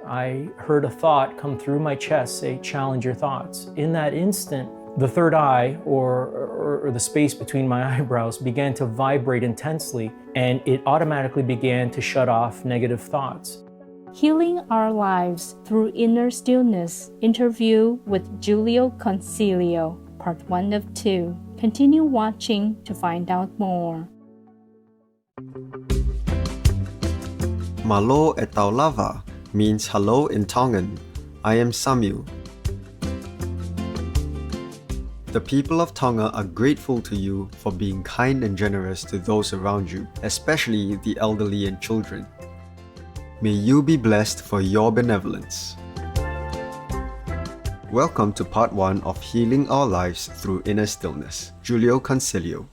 I heard a thought come through my chest say, challenge your thoughts. In that instant, the third eye or the space between my eyebrows began to vibrate intensely, and it automatically began to shut off negative thoughts. Healing Our Lives Through Inner Stillness interview with Jiulio Consiglio, part 1 of 2. Continue watching to find out more. Malo e taulava means hello in Tongan. I am Samuel. The people of Tonga are grateful to you for being kind and generous to those around you, especially the elderly and children. May you be blessed for your benevolence. Welcome to part 1 of Healing Our Lives Through Inner Stillness, Jiulio Consiglio.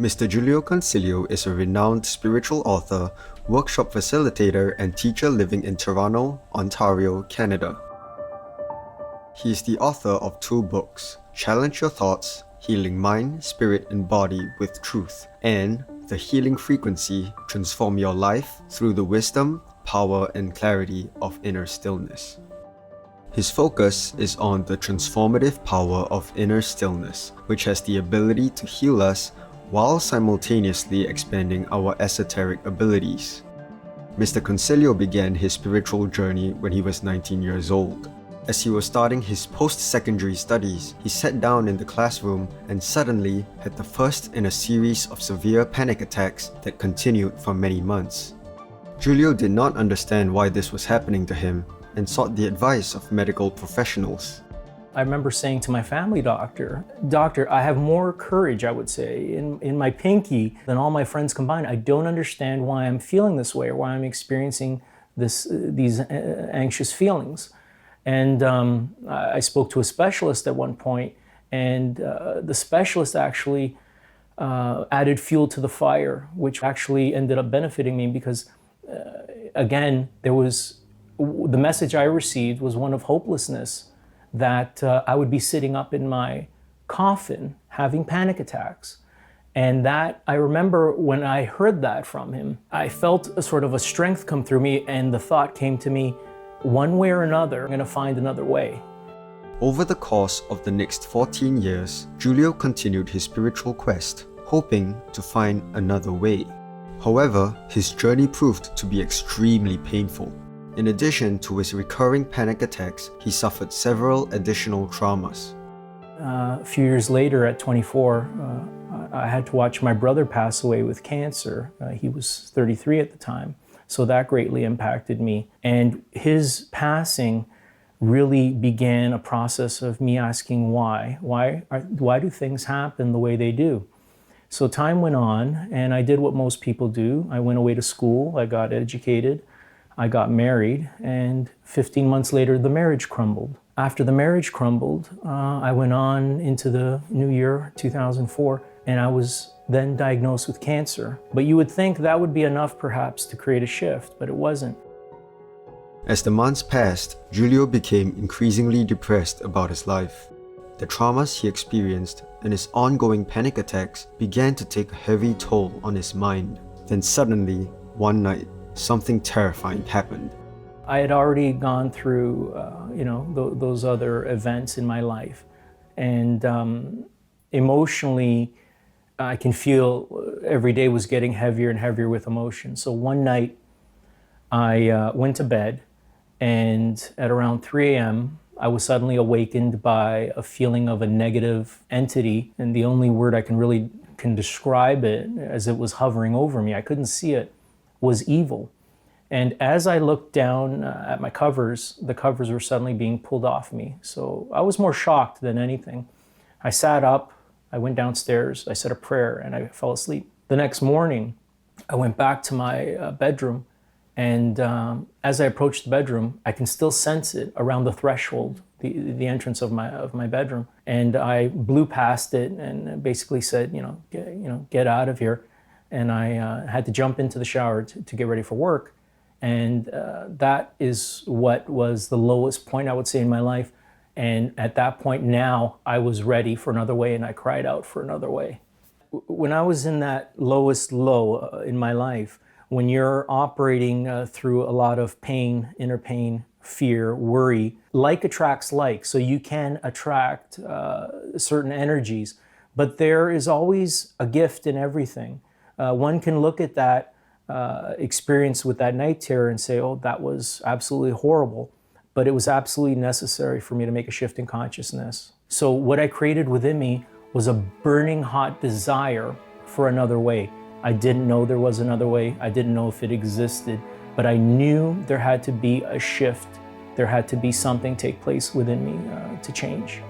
Mr. Jiulio Consiglio is a renowned spiritual author, workshop facilitator, and teacher living in Toronto, Ontario, Canada. He is the author of 2 books, Challenge Your Thoughts, Healing Mind, Spirit, and Body with Truth, and The Healing Frequency, Transform Your Life Through the Wisdom, Power, and Clarity of Inner Stillness. His focus is on the transformative power of inner stillness, which has the ability to heal us while simultaneously expanding our esoteric abilities. Mr. Consiglio began his spiritual journey when he was 19 years old. As he was starting his post-secondary studies, he sat down in the classroom and suddenly had the first in a series of severe panic attacks that continued for many months. Jiulio did not understand why this was happening to him and sought the advice of medical professionals. I remember saying to my family doctor, I have more courage, I would say, in my pinky than all my friends combined. I don't understand why I'm feeling this way or why I'm experiencing these anxious feelings. And I spoke to a specialist at one point, and the specialist actually added fuel to the fire, which actually ended up benefiting me because, again, the message I received was one of hopelessness, that I would be sitting up in my coffin having panic attacks. And that, I remember when I heard that from him, I felt a sort of a strength come through me, and the thought came to me, one way or another, I'm going to find another way. Over the course of the next 14 years, Jiulio continued his spiritual quest, hoping to find another way. However, his journey proved to be extremely painful. In addition to his recurring panic attacks, he suffered several additional traumas. A few years later, at 24, I had to watch my brother pass away with cancer. He was 33 at the time, so that greatly impacted me. And his passing really began a process of me asking why. Why do things happen the way they do? So time went on, and I did what most people do. I went away to school, I got educated, I got married, and 15 months later, the marriage crumbled. After the marriage crumbled, I went on into the new year, 2004, and I was then diagnosed with cancer. But you would think that would be enough, perhaps, to create a shift, but it wasn't. As the months passed, Jiulio became increasingly depressed about his life. The traumas he experienced and his ongoing panic attacks began to take a heavy toll on his mind. Then suddenly, one night, something terrifying happened. I had already gone through, those other events in my life, and emotionally, I can feel every day was getting heavier and heavier with emotion. So one night, I went to bed, and at around 3 a.m., I was suddenly awakened by a feeling of a negative entity, and the only word I can describe it, as it was hovering over me, I couldn't see it, was evil. And as I looked down at my covers, the covers were suddenly being pulled off me. So I was more shocked than anything. I sat up, I went downstairs, I said a prayer, and I fell asleep. The next morning, I went back to my bedroom, and as I approached the bedroom, I can still sense it around the threshold, the entrance of my bedroom. And I blew past it and basically said, get out of here. And I had to jump into the shower to get ready for work. And that is what was the lowest point, I would say, in my life. And at that point now, I was ready for another way, and I cried out for another way. When I was in that lowest low in my life, when you're operating through a lot of pain, inner pain, fear, worry, like attracts like. So you can attract certain energies, but there is always a gift in everything. One can look at that experience with that night terror and say, oh, that was absolutely horrible, but it was absolutely necessary for me to make a shift in consciousness. So what I created within me was a burning hot desire for another way. I didn't know there was another way. I didn't know if it existed, but I knew there had to be a shift. There had to be something take place within me to change.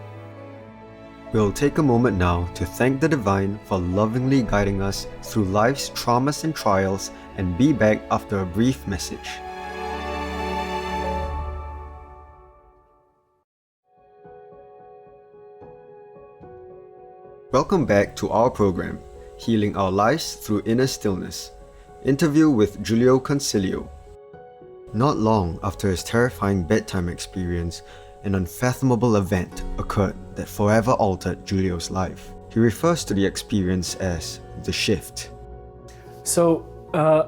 We'll take a moment now to thank the Divine for lovingly guiding us through life's traumas and trials, and be back after a brief message. Welcome back to our program, Healing Our Lives Through Inner Stillness, interview with Jiulio Consiglio. Not long after his terrifying bedtime experience, an unfathomable event occurred that forever altered Jiulio's life. He refers to the experience as the shift. So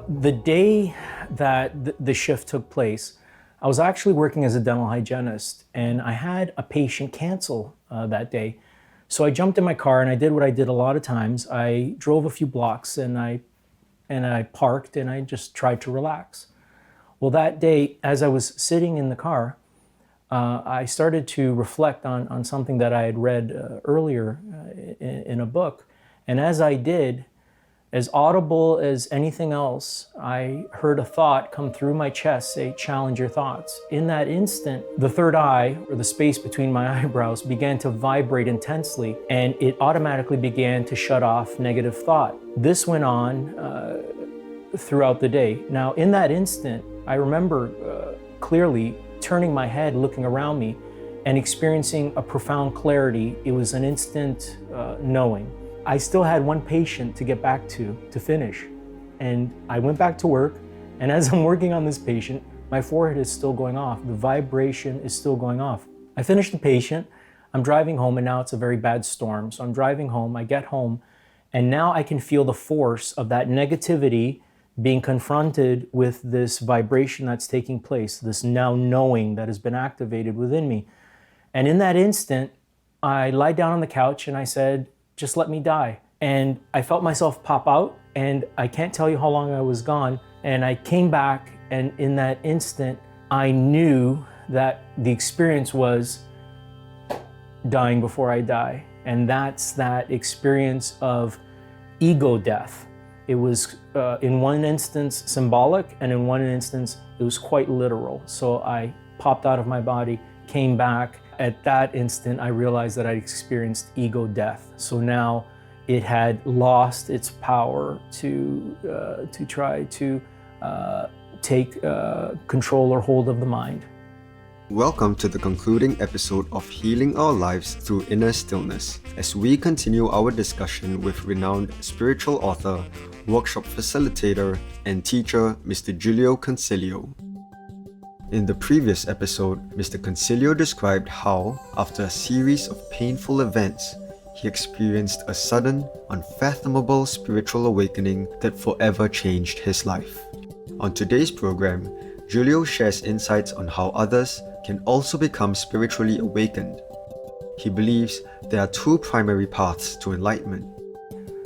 the day that the shift took place, I was actually working as a dental hygienist, and I had a patient cancel that day. So I jumped in my car and I did what I did a lot of times. I drove a few blocks and I parked and I just tried to relax. Well, that day, as I was sitting in the car, I started to reflect on something that I had read earlier in a book. And as I did, as audible as anything else, I heard a thought come through my chest say, challenge your thoughts. In that instant, the third eye, or the space between my eyebrows, began to vibrate intensely, and it automatically began to shut off negative thought. This went on throughout the day. Now, in that instant, I remember clearly turning my head, looking around me, and experiencing a profound clarity. It was an instant knowing. I still had one patient to get back to finish. And I went back to work, and as I'm working on this patient, my forehead is still going off. The vibration is still going off. I finished the patient, I'm driving home, and now it's a very bad storm. So I'm driving home, I get home, and now I can feel the force of that negativity being confronted with this vibration that's taking place, this now knowing that has been activated within me. And in that instant, I lied down on the couch and I said, just let me die. And I felt myself pop out, and I can't tell you how long I was gone. And I came back, and in that instant, I knew that the experience was dying before I die. And that's that experience of ego death. It was in one instance symbolic, and in one instance it was quite literal. So I popped out of my body, came back. At that instant, I realized that I'd experienced ego death. So now it had lost its power to try to take control or hold of the mind. Welcome to the concluding episode of Healing Our Lives Through Inner Stillness, as we continue our discussion with renowned spiritual author, workshop facilitator, and teacher, Mr. Jiulio Consiglio. In the previous episode, Mr. Consiglio described how, after a series of painful events, he experienced a sudden, unfathomable spiritual awakening that forever changed his life. On today's program, Jiulio shares insights on how others can also become spiritually awakened. He believes there are two primary paths to enlightenment.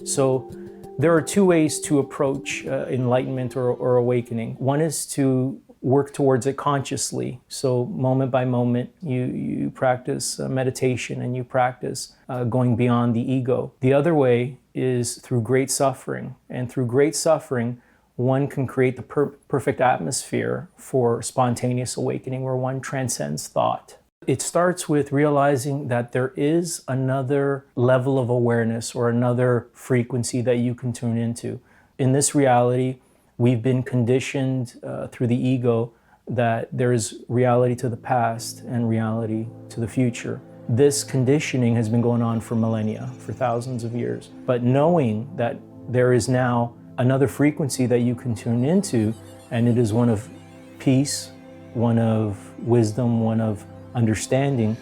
So there are two ways to approach enlightenment or awakening. One is to work towards it consciously. So moment by moment, you practice meditation and you practice going beyond the ego. The other way is through great suffering. And through great suffering, one can create the perfect atmosphere for spontaneous awakening where one transcends thought. It starts with realizing that there is another level of awareness or another frequency that you can tune into. In this reality, we've been conditioned through the ego that there is reality to the past and reality to the future. This conditioning has been going on for millennia, for thousands of years. But knowing that there is now another frequency that you can tune into, and it is one of peace, one of wisdom, one of understanding,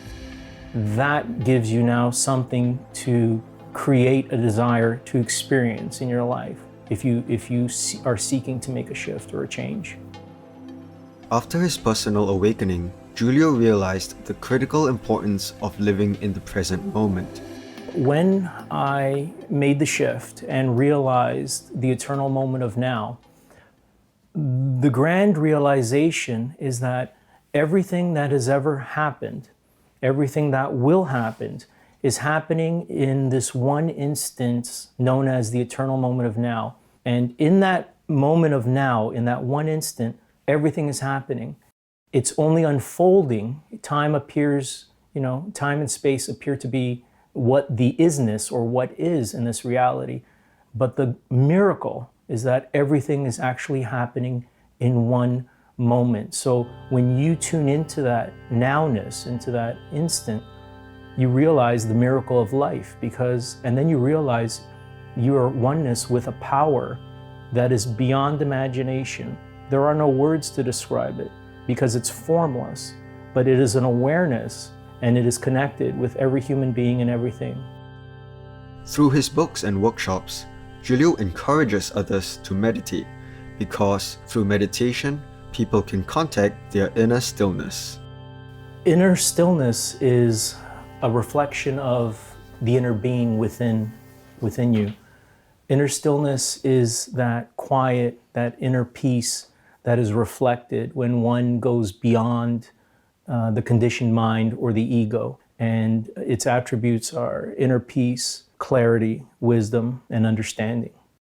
that gives you now something to create a desire to experience in your life. if you are seeking to make a shift or a change. After his personal awakening, Jiulio realized the critical importance of living in the present moment. When I made the shift and realized the eternal moment of now, the grand realization is that everything that has ever happened, everything that will happen, is happening in this one instance known as the eternal moment of now. And in that moment of now, in that one instant, everything is happening. It's only unfolding. Time appears, time and space appear to be what the isness or what is in this reality. But the miracle is that everything is actually happening in one moment. So when you tune into that nowness, into that instant, you realize the miracle of life, and then you realize you are oneness with a power that is beyond imagination. There are no words to describe it because it's formless, but it is an awareness and it is connected with every human being and everything. Through his books and workshops, Jiulio encourages others to meditate because through meditation, people can contact their inner stillness. Inner stillness is a reflection of the inner being within you. Inner stillness is that quiet, that inner peace that is reflected when one goes beyond the conditioned mind or the ego. And its attributes are inner peace, clarity, wisdom, and understanding.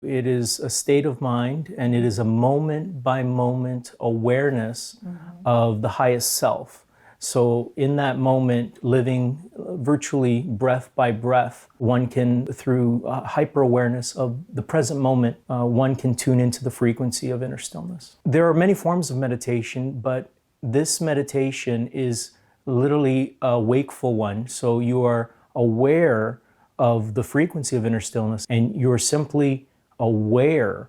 It is a state of mind, and it is a moment-by-moment awareness of the highest self. So in that moment, living virtually breath by breath, one can, through hyper-awareness of the present moment, one can tune into the frequency of inner stillness. There are many forms of meditation, but this meditation is literally a wakeful one. So you are aware of the frequency of inner stillness, and you're simply aware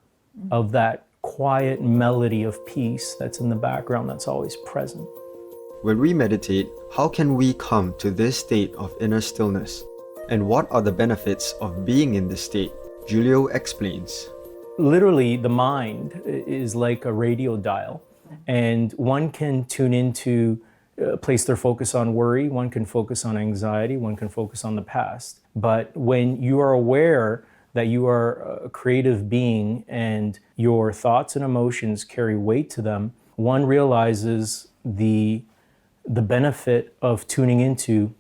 of that quiet melody of peace that's in the background that's always present. When we meditate, how can we come to this state of inner stillness? And what are the benefits of being in this state? Jiulio explains. Literally, the mind is like a radio dial, and one can tune into, place their focus on worry, one can focus on anxiety, one can focus on the past. But when you are aware that you are a creative being and your thoughts and emotions carry weight to them, one realizes the benefit of tuning into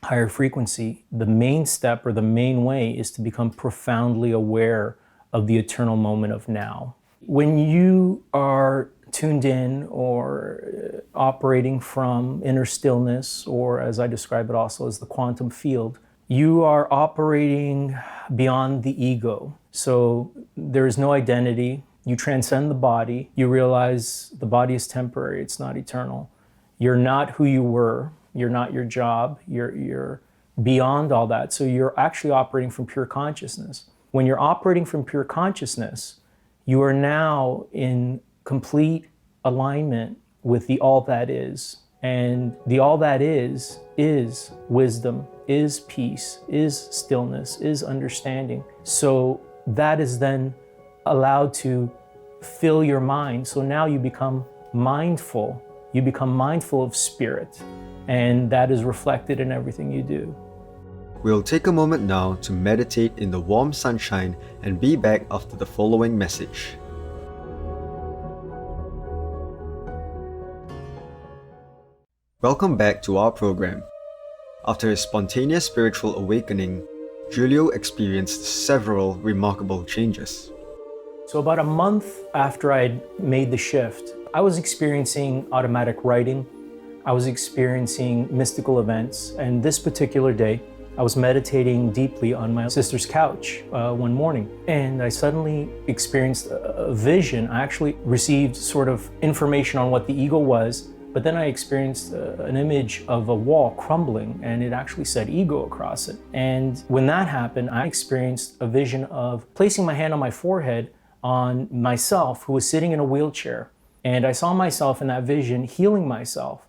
higher frequency. The main step or the main way is to become profoundly aware of the eternal moment of now. When you are tuned in or operating from inner stillness, or as I describe it also as the quantum field, you are operating beyond the ego. So there is no identity. You transcend the body. You realize the body is temporary, it's not eternal. You're not who you were. You're not your job. You're beyond all that. So you're actually operating from pure consciousness. When you're operating from pure consciousness, you are now in complete alignment with the all that is. And the all that is wisdom, is peace, is stillness, is understanding. So that is then allowed to fill your mind. So now you become mindful. You become mindful of spirit, and that is reflected in everything you do. We'll take a moment now to meditate in the warm sunshine and be back after the following message. Welcome back to our program. After his spontaneous spiritual awakening, Jiulio experienced several remarkable changes. So about a month after I made the shift, I was experiencing automatic writing. I was experiencing mystical events. And this particular day, I was meditating deeply on my sister's couch one morning. And I suddenly experienced a vision. I actually received sort of information on what the ego was, but then I experienced an image of a wall crumbling, and it actually said ego across it. And when that happened, I experienced a vision of placing my hand on my forehead on myself, who was sitting in a wheelchair. And I saw myself in that vision healing myself.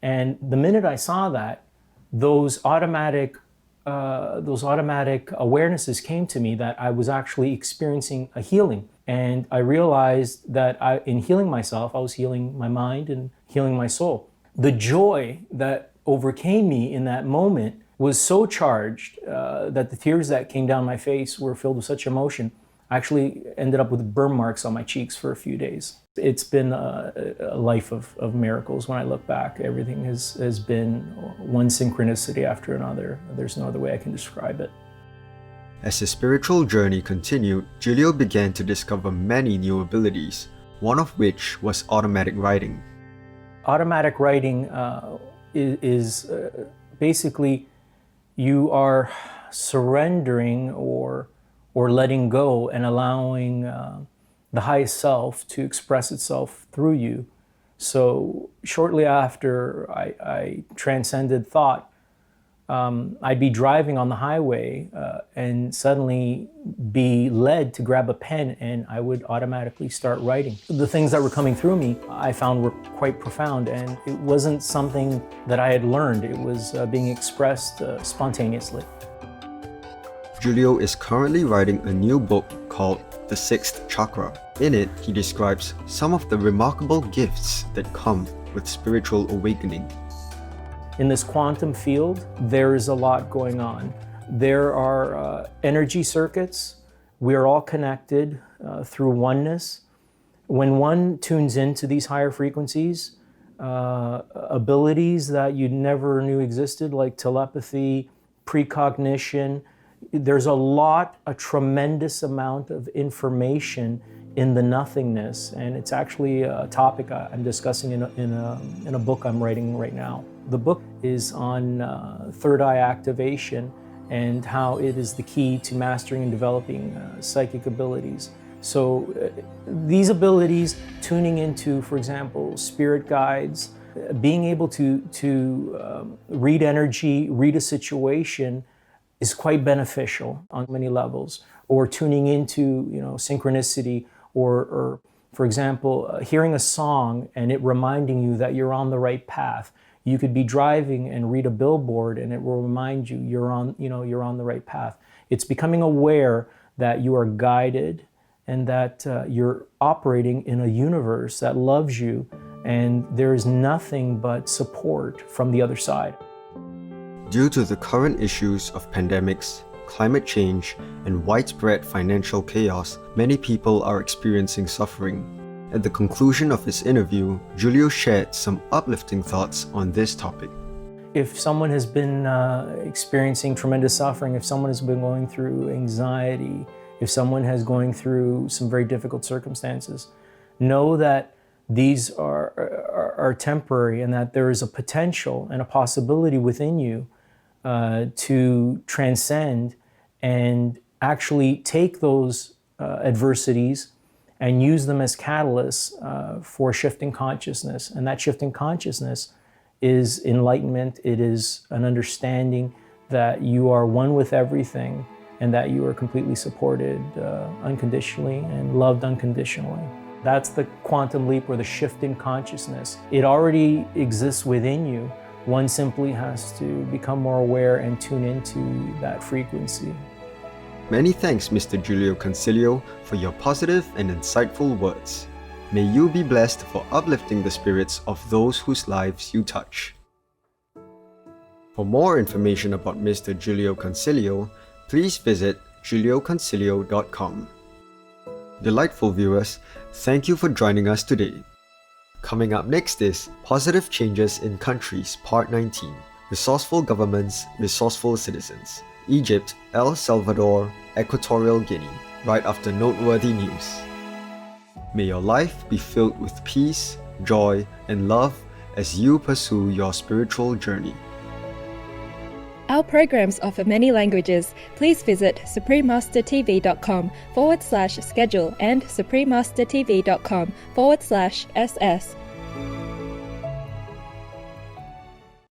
And the minute I saw that, those automatic those automatic awarenesses came to me that I was actually experiencing a healing. And I realized that in healing myself, I was healing my mind and healing my soul. The joy that overcame me in that moment was so charged that the tears that came down my face were filled with such emotion. I actually ended up with burn marks on my cheeks for a few days. It's been a life of miracles. When I look back, everything has been one synchronicity after another. There's no other way I can describe it. As his spiritual journey continued, Jiulio began to discover many new abilities, one of which was automatic writing. Automatic writing is basically you are surrendering or letting go and allowing the highest self to express itself through you. So shortly after I transcended thought, I'd be driving on the highway and suddenly be led to grab a pen, and I would automatically start writing. The things that were coming through me I found were quite profound, and it wasn't something that I had learned. It was being expressed spontaneously. Jiulio is currently writing a new book called The Sixth Chakra. In it, he describes some of the remarkable gifts that come with spiritual awakening. In this quantum field, there is a lot going on. There are energy circuits. We are all connected through oneness. When one tunes into these higher frequencies, abilities that you never knew existed, like telepathy, precognition, there's a tremendous amount of information in the nothingness, and it's actually a topic I'm discussing in a book I'm writing right now. The book is on third eye activation and how it is the key to mastering and developing psychic abilities. So these abilities, tuning into, for example, spirit guides, being able to read energy, read a situation, is quite beneficial on many levels. Or tuning into, synchronicity, or for example, hearing a song and it reminding you that you're on the right path. You could be driving and read a billboard and it will remind you you're on the right path. It's becoming aware that you are guided and that you're operating in a universe that loves you, and there is nothing but support from the other side. Due to the current issues of pandemics, climate change, and widespread financial chaos, many people are experiencing suffering. At the conclusion of his interview, Jiulio shared some uplifting thoughts on this topic. If someone has been experiencing tremendous suffering, if someone has been going through anxiety, if someone has going through some very difficult circumstances, know that these are temporary, and that there is a potential and a possibility within you to transcend and actually take those adversities and use them as catalysts for shifting consciousness. And that shifting consciousness is enlightenment. It is an understanding that you are one with everything and that you are completely supported unconditionally and loved unconditionally. That's the quantum leap, or the shift in consciousness. It already exists within you. One simply has to become more aware and tune into that frequency. Many thanks, Mr. Jiulio Consiglio, for your positive and insightful words. May you be blessed for uplifting the spirits of those whose lives you touch. For more information about Mr. Jiulio Consiglio, please visit jiulioconsiglio.com. Delightful viewers, thank you for joining us today. Coming up next is Positive Changes in Countries Part 19, Resourceful Governments, Resourceful Citizens, Egypt, El Salvador, Equatorial Guinea, right after noteworthy news. May your life be filled with peace, joy, and love as you pursue your spiritual journey. Our programs offer many languages. Please visit suprememastertv.com/schedule and suprememastertv.com/SS